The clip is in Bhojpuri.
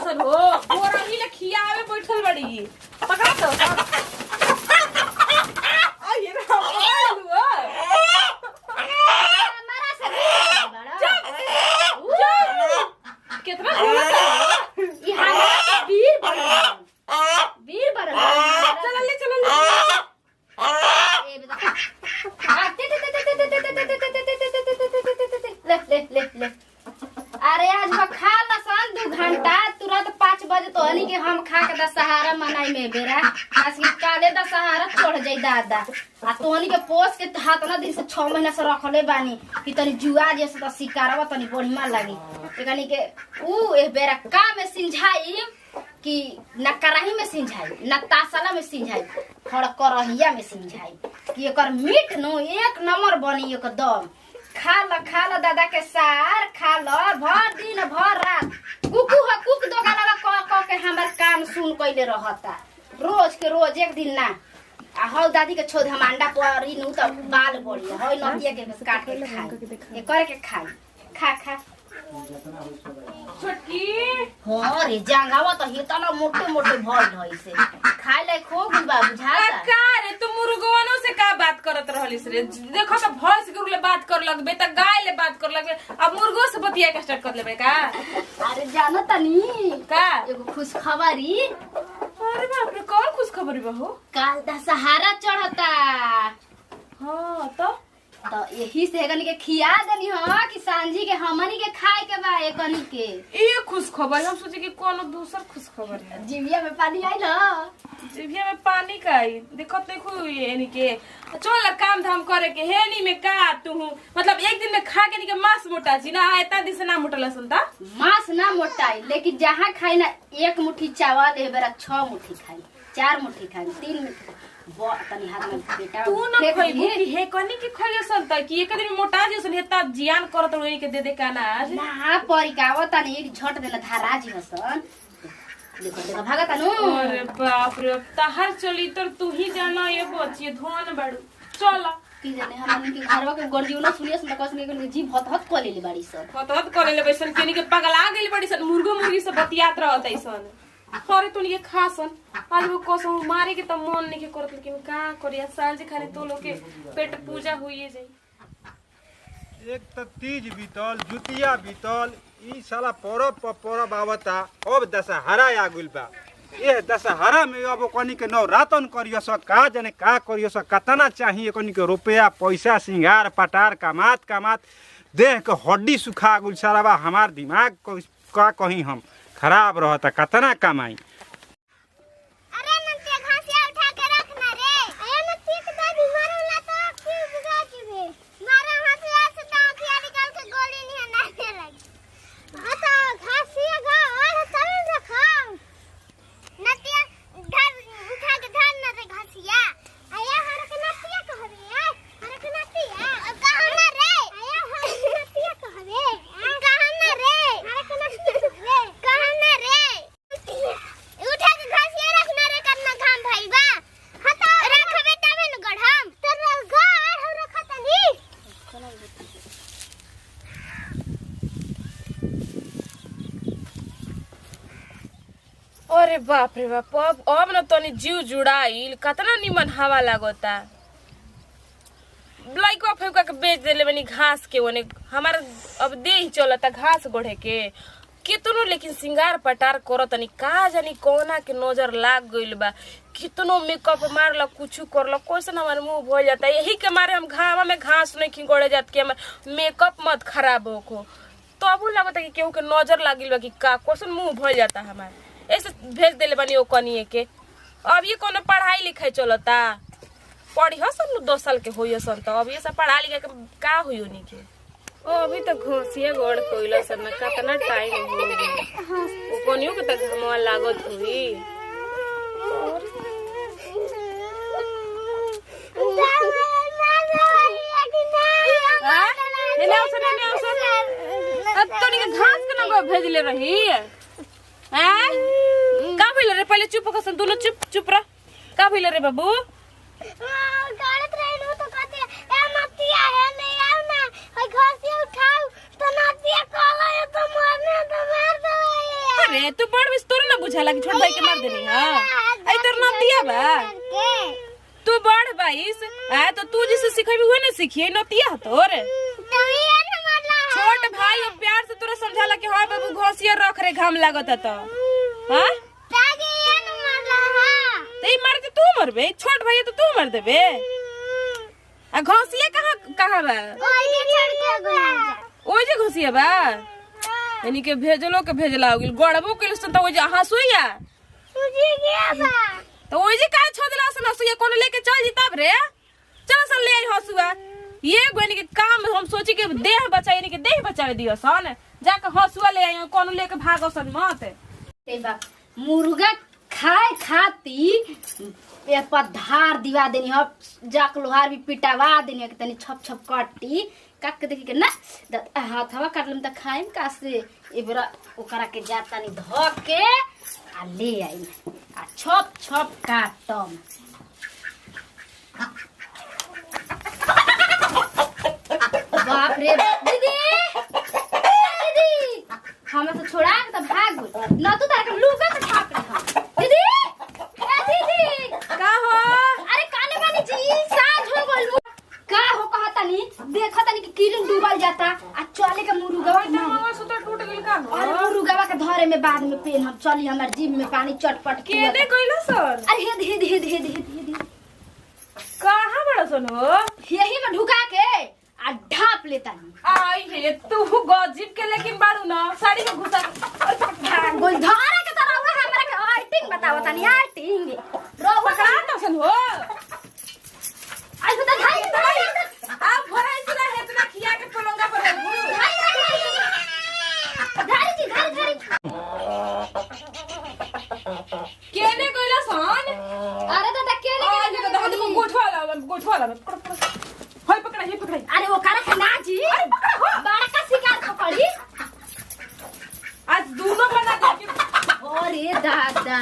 सन हो गोरा ही ले खियावे बैठल बड़ी पकड़ा तो आई रे मारा से बड़ा कितना ई हमारा वीर बड़ा चल ले ए बेटा ले अरे आज हम खा लसन 2 घंटा तुरंत 5 बजे तो हनी के हम खा के दशहरा मनाई में बेरा आज के काले दशहरा छोड़ जाई दादा आ तो हनी के पोस के हाथ ना दिन से 6 महीना से रखले बानी कि तनी जुआ जैसे तो शिकारवा तनी बढ़िया लागी एकनी के ऊ ए बेरा का में सिंझाई कि न कराही में सिंझाई न तासला में सिंझाई हड़ करहिया में सिंझाई कि एकर मीट नो एक नंबर बनी एकदम खा ल दादा के सार खा ल भर दिन भर रात कुक दोगाला क के हमर काम सुन कइले रहता रोज के रोज एक दिन ना आ हौ दादी के छोड़ हम अंडा परी नु त बाल बड़ी हौ नदिया के काट के खाई ए करे के खाई खा छोटकी हो रे जांगावा तो हितना मोटे भल रही से खाए ले खो गुबा बुझाता का रे तू मुर्गवनो से का बात करत रहलिस रे देखो तो भैंस के ले बात कर लगबे त गाय ले बात कर लगबे अब मुर्गो से बतिया के स्टार्ट कर लेबे का अरे जानो तनी का एगो खुश खबरी अरे बाप रे कौन खुश खबरी बहू काल दशहरा चढ़ता हां तो यही से एकनी के खिया देनी हो कि सांझी के हमनी के खाए के बा एकनी के ये खुश खबर हम सोचे कि कोनो दूसर खुश खबर है जीविया में पानी आइल जीविया में पानी का आई देखत देखो यानी के चल काम धाम करे के हेनी में का तू मतलब एक दिन में खा के नी के मांस मोटा जी ना इतना दिन से ना मोटला सुनता मांस ना मोटाई लेकिन जहां खाई ना 1 मुट्ठी चावल ए बेरा 6 मुट्ठी खाई 4 मुट्ठी खाई 3 मुट्ठी तनी हाथ में बेटा तू न खइबू कि हे कनी के खइए सन त कि एक दिन में मोटा जे सन हेता जियान करत रोई के दे का ना परिकाव तनी एक झट देला धारा जी हसन देखो भागत नु अरे बाप रे तहर चली तर तू ही जाना ये बचिए धोन बाड़ू चल की जाने हमन के घरवा के गंजीव ना सुनिए सन कसने के जी हत को लेले बाड़ी सब हत करे ले बैसन केनी के पगला गेल बाड़ी सन मुर्गो मुर्गी से बतियात रहत ऐसन अरे तू के खासन आज वो कसम मारे के त मन नहीं के करत लेकिन का करिया सांझ खाने तो लोग के पेट पूजा हुई जाई एक त तीज बीतल जुतिया बीतल ई साला परब आवता अब दशहरा आ गइल बा ए दशहरा में अब कनी के नवरातन करियो स का जाने का करियो स कतना चाहिए कनी के रुपया पैसा सिंगार पटार कमात देह के हड्डी सुखा गइल साला बा हमार दिमाग का कहीं हम खराब रहता कतना कमाई अरे नंतिया घासिया उठा के रखना रे अरे नंतिया के दादी मारला तो फिर बुगा के बे मारा हथियार से दांतिया निकाल के गोली नहीं नाचे लगी बता घासिया घा और तल रखाओ नंतिया धर उठा के धर ना रे घासिया आया हर के नंतिया कहबे हर के नंतिया कहां ना रे आया हर के नंतिया कहबे कहां ना रे हर के नंतिया कहां ना रे उठा के घासिया रखना रे करना काम भाई बा हता रखबे तबे न गढ़म तर गाड़ हम रखतनी अरे बाप रे बाप अब न तनी जीव जुड़ाइल कतना निमन हवा लागोता ब्लाइको फेंका के बेच देले बनी घास के ओने हमार अब दे ही चलता घास गोढ़े के कितनो लेकिन सिंगार पटार करो तनी का जानी कोना के नजर लाग गइल बा कितनो मेकअप मारला कुछु करला कैसन हमार मुंह भ जाता यही के मारे हम घावा में घास नहीं खिंगोड़े जात के हमर मेकअप मत खराब होको तो अब लगता कि केहू के नजर लागिल बा कि का कैसन मुंह भ जाता हमार ऐसे भेज देले बनी ओ कनिए के अब ये कोनो पढ़ाई लिखाई चलता पढ़ियो सन 2 साल के होइयो सन तो अब ये सब पढ़ा लिखा के का होइयो नी के ओ अभी तक घोसिया गोड़ कोइला सन में कितना टाइम हो गई ओ कोनियो के तक हमवा लागत हुई हेले औसन अब तोनी के घास के न भेजले रही हैं का भइल रे पहले चुप कसन दोनों चुप रह का भइल रे बाबू गाड़त रहलू तो कहते ए नतिया है नहीं आओ ना ओए घर से उठाओ तो नतिया कहला है तो मारने तो मार दो रे तू बड़ बिस तोरे ना बुझाला कि छोट भाई के मार देनी हां आई तोर नतिया बा तू बड़ बाईस आ तो तू जिसे सिखेबी हुए ना सीखिए नतिया तोर छोट भाई और प्यार से तोरा समझाला कि हां बाबू घोसिया रख रे घाम लागत त हां ते मार के तू मरबे छोट भाई तो तू मर देबे आ घोसिया कहां बा ओइ जे घोसिया बा यानी के भेजलो के भेजला हो गेल गड़बो के लसन त ओइ जे हसुइया तो ओइ जे काहे छोड़ला सन हसुइया कोन लेके चल जी तब रे चल सन ले आई हसुआ ये गोनी के काम हम सोची के देह बचाए यानी के देह बचावे दियो सन जाके हसुआ ले आई कोन लेके भागो सन मत ए बा मुर्गा खाए खाती ए पधार दिवा देनी ह जाक लोहार भी पिटावा देनी के तनी छप छप काटी काट के देखी के ना हाथवा काटलम त खाइम का से एबरा ओकरा के जातानी ध के आ ले आई आ छप छप काटम बाप रे दीदी दीदी हम तो छोड़ा के त भाग गई न तू तारे लुका के छाप रहा दीदी ए दीदी का हो अरे काने वाली जी साझ हो गइल का हो कहतानी देखतानी कि किलिन डूबल जाता आ चले के मुर्गवा ना मामा सुता टूट गेल का हो अरे मुर्गवा के धरे में बाद में पेन हम चली हमर जीभ में पानी चटपट के दे कइला सर अरे हे कहां बड़ा सन हो यही में ढुका के आ ढाप लेतानी आई हे तू गजिब के लेकिन बाड़ू ना साड़ी में घुसा गोल धारा के तरह हुआ हमरा के आइटिंग बतावतानी आइटिंग रो पकड़ा तो सन हो आई बता भाई आप भराई सुना है इतना खिया के पलंगा पर है धारी जी धारी केने कइला सन अरे दादा केने आ ये तो हमको गोठवा ला होय पकड़ा अरे वो करा के ना जी बड़ा का शिकार पकड़ी आज दोनों बना दे अरे दादा